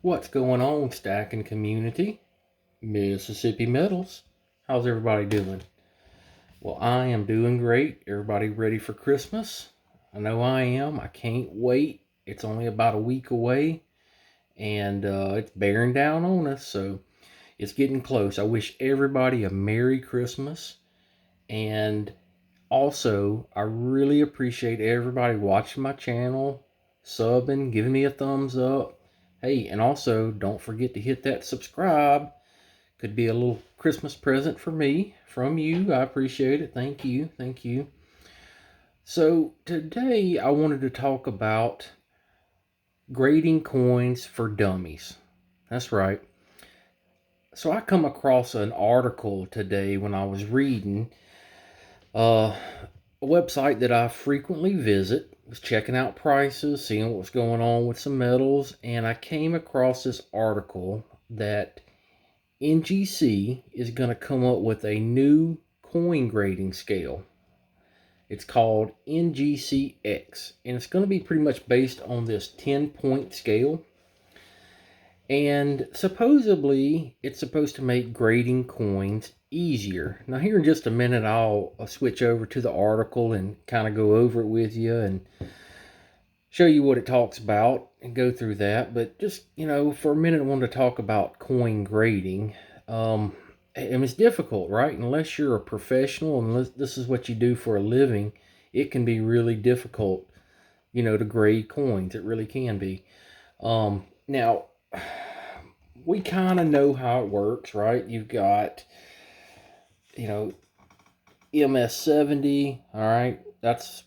What's going on, stacking community? Mississippi Metals. How's everybody doing? Well, I am doing great. Everybody ready for Christmas? I know I am. I can't wait. It's only about a week away, and it's bearing down on us, so it's getting close. I wish everybody a Merry Christmas, and also, I really appreciate everybody watching my channel, subbing, giving me a thumbs up. Hey, and also, don't forget to hit that subscribe. Could be a little Christmas present for me, from you. I appreciate it. Thank you. Thank you. So, today I wanted to talk about grading coins for dummies. That's right. So, I come across an article today when I was reading a website that I frequently visit, was checking out prices, seeing what's going on with some metals, and I came across this article that NGC is going to come up with a new coin grading scale. It's called NGCX, and it's going to be pretty much based on this 10-point scale. And supposedly, it's supposed to make grading coins easier. Now, here in just a minute, I'll switch over to the article and kind of go over it with you and show you what it talks about and go through that. But just, for a minute, I wanted to talk about coin grading. And it's difficult, right? Unless you're a professional, unless this is what you do for a living, it can be really difficult, to grade coins. It really can be. Now, we kind of know how it works, right? You've got, MS70, all right? That's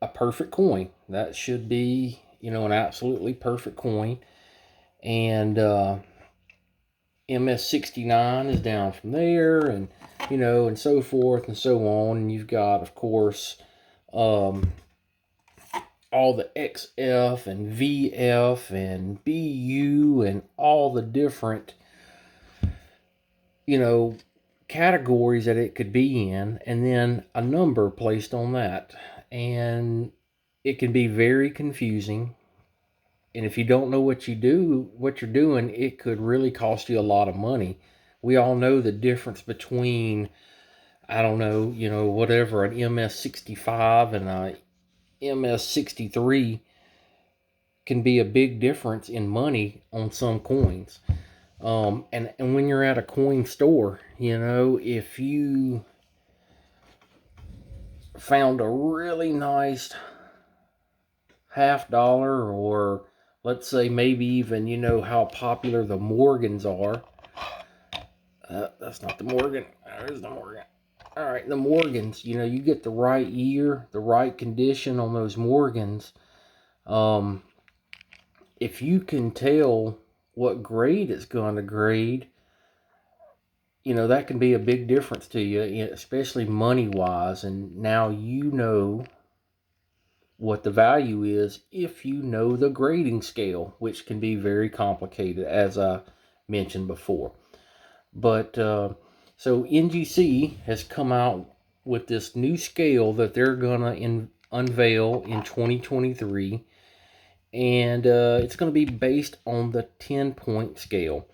a perfect coin. That should be, an absolutely perfect coin. And MS69 is down from there, and, and so forth and so on. And you've got, of course, all the XF and VF and BU and all the different, categories that it could be in, and then a number placed on that. And it can be very confusing. And if you don't know what you're doing, it could really cost you a lot of money. We all know the difference between, I don't know, whatever, an MS65 and a MS63 can be a big difference in money on some coins. And when you're at a coin store, if you found a really nice $50, or let's say maybe even, how popular the Morgans are. That's not the Morgan. There's the Morgan. All right, the Morgans, you get the right year, the right condition on those Morgans. If you can tell what grade it's going to grade, that can be a big difference to you, especially money-wise. And now you know what the value is if you know the grading scale, which can be very complicated, as I mentioned before. But so NGC has come out with this new scale that they're gonna unveil in 2023, and it's gonna be based on the 10-point scale.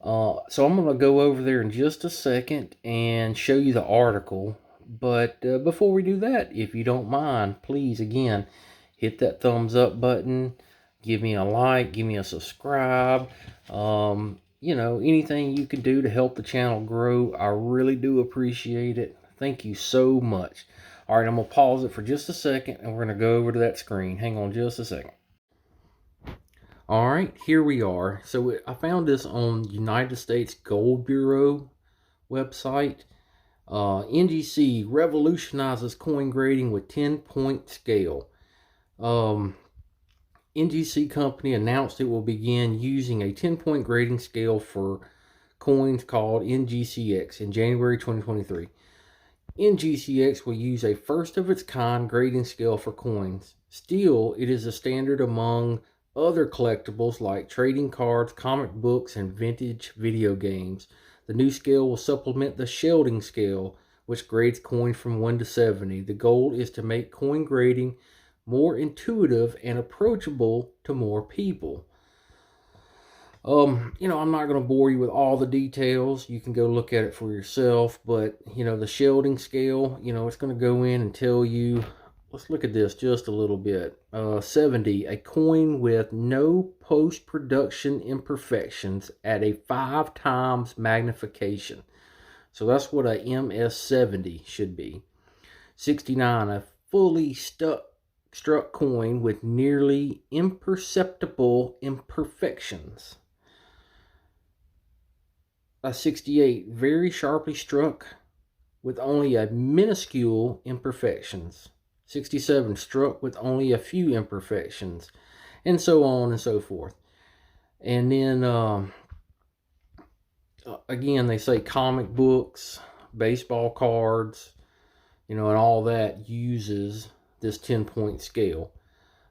So I'm gonna go over there in just a second and show you the article. But before we do that, if you don't mind, please, again, hit that thumbs up button, give me a like, give me a subscribe. Anything you can do to help the channel grow, I really do appreciate it. Thank you so much. All right, I'm going to pause it for just a second, and we're going to go over to that screen. Hang on just a second. All right, here we are. So I found this on United States Gold Bureau website. NGC revolutionizes coin grading with 10-point scale. NGC company announced it will begin using a 10-point grading scale for coins called NGCX in January 2023. NGCX will use a first-of-its-kind grading scale for coins. Still, it is a standard among other collectibles like trading cards, comic books, and vintage video games. The new scale will supplement the Sheldon scale, which grades coins from 1 to 70. The goal is to make coin grading more intuitive and approachable to more people. I'm not going to bore you with all the details. You can go look at it for yourself. But, the shelding scale, it's going to go in and tell you. Let's look at this just a little bit. 70, a coin with no post-production imperfections at a 5 times magnification. So that's what a MS70 should be. 69, a fully struck coin with nearly imperceptible imperfections. 68, very sharply struck with only a minuscule imperfections. 67, struck with only a few imperfections, and so on and so forth. And then again, they say comic books, baseball cards, and all that uses this 10-point scale.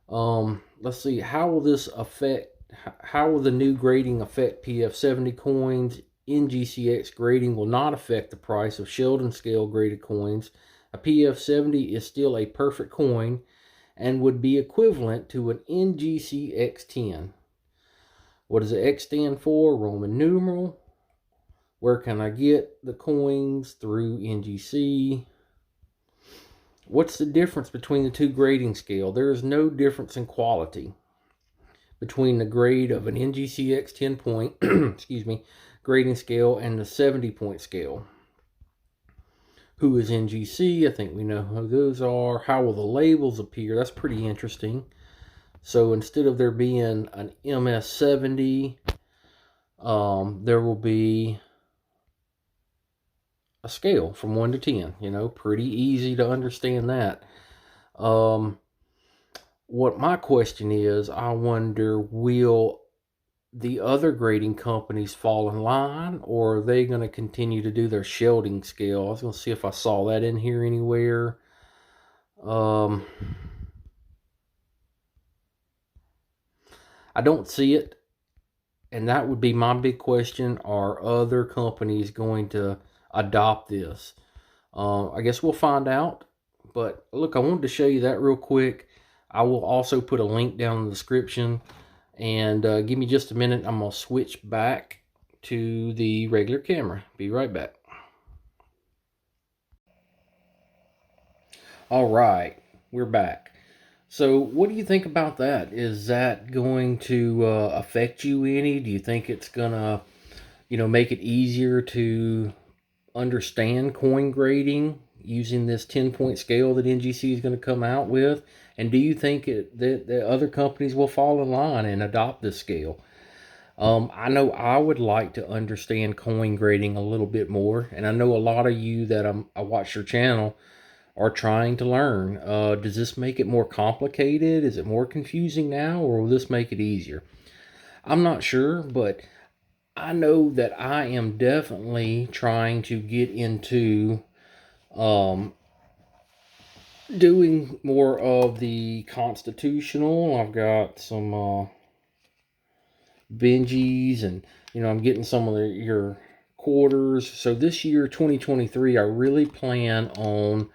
Let's see, how will the new grading affect PF70 coins? NGCX grading will not affect the price of Sheldon scale graded coins. A PF70 is still a perfect coin and would be equivalent to an NGCX10. What does the X stand for? Roman numeral. Where can I get the coins? Through NGC. What's the difference between the two grading scale? There is no difference in quality between the grade of an NGCX 10-point grading scale and the 70-point scale. Who is NGC? I think we know who those are. How will the labels appear? That's pretty interesting. So instead of there being an MS70, there will be a scale from 1 to 10. Pretty easy to understand that. What my question is, I wonder, will the other grading companies fall in line, or are they going to continue to do their shelding scale? I was going to see if I saw that in here anywhere. I don't see it, and that would be my big question. Are other companies going to adopt this? I guess we'll find out. But look, I wanted to show you that real quick. I will also put a link down in the description. And give me just a minute. I'm going to switch back to the regular camera. Be right back. All right, we're back. So what do you think about that? Is that going to affect you any? Do you think it's going to, make it easier to understand coin grading using this 10-point scale that NGC is going to come out with? And do you think that the other companies will fall in line and adopt this scale? I know I would like to understand coin grading a little bit more, and I know a lot of you that I watch your channel are trying to learn. Does this make it more complicated? Is it more confusing now, or will this make it easier? I'm not sure, but I know that I am definitely trying to get into doing more of the constitutional. I've got some Benjis, and I'm getting some of your quarters. So this year, 2023, I really plan on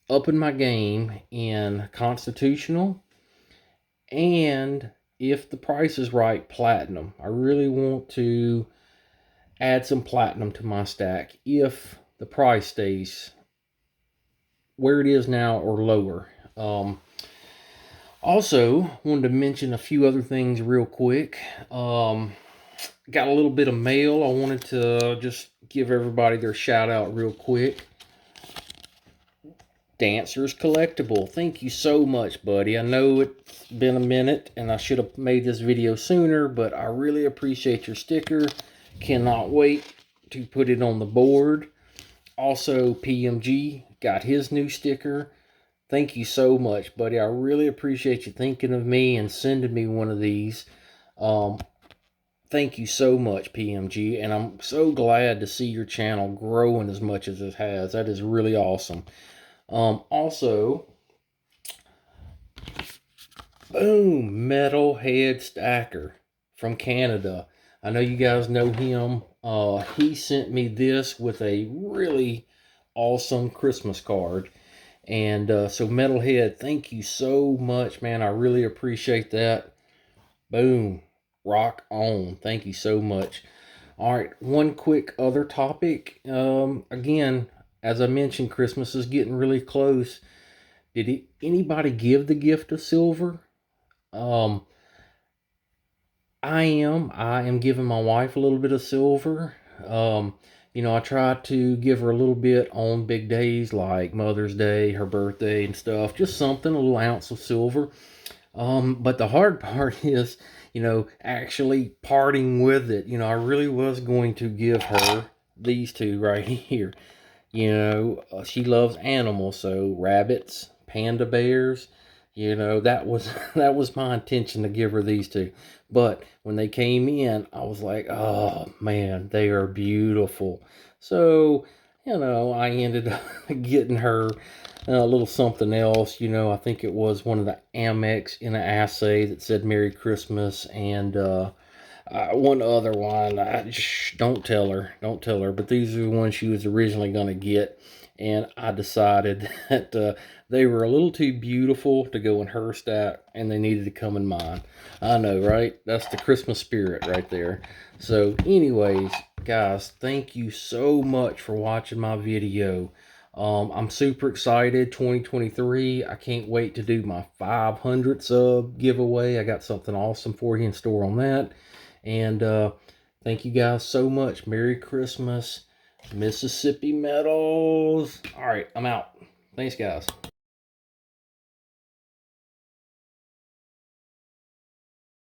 upping my game in constitutional, and if the price is right, platinum. I really want to add some platinum to my stack if the price stays where it is now or lower. Also, wanted to mention a few other things real quick. Got a little bit of mail. I wanted to just give everybody their shout out real quick. Dancers Collectible, thank you so much, buddy. I know it's been a minute and I should have made this video sooner, but I really appreciate your sticker. Cannot wait to put it on the board. Also, PMG got his new sticker. Thank you so much, buddy. I really appreciate you thinking of me and sending me one of these. Thank you so much, PMG, and I'm so glad to see your channel growing as much as it has. That is really awesome. Also, boom, Metalhead Stacker from Canada. I know you guys know him. He sent me this with a really awesome Christmas card. And so Metalhead, thank you so much, man. I really appreciate that. Boom. rock on. Thank you so much. All right, one quick other topic. Again, as I mentioned, Christmas is getting really close. Did anybody give the gift of silver? Um, I am giving my wife a little bit of silver. Um, I try to give her a little bit on big days like Mother's Day, her birthday, and stuff. Just something, a little ounce of silver. But the hard part is, actually parting with it. I really was going to give her these two right here. She loves animals, so rabbits, panda bears. That was that was my intention to give her these two. But when they came in, I was like, oh man, they are beautiful. So, I ended up getting her a little something else. I think it was one of the Amex in an assay that said Merry Christmas, and one other one. Don't tell her. Don't tell her. But these are the ones she was originally going to get. And I decided that they were a little too beautiful to go in her stack, and they needed to come in mine. I know, right? That's the Christmas spirit right there. So anyways, guys, thank you so much for watching my video. I'm super excited. 2023. I can't wait to do my 500 sub giveaway. I got something awesome for you in store on that. And thank you guys so much. Merry Christmas, Mississippi Metals. All right, I'm out. Thanks, guys.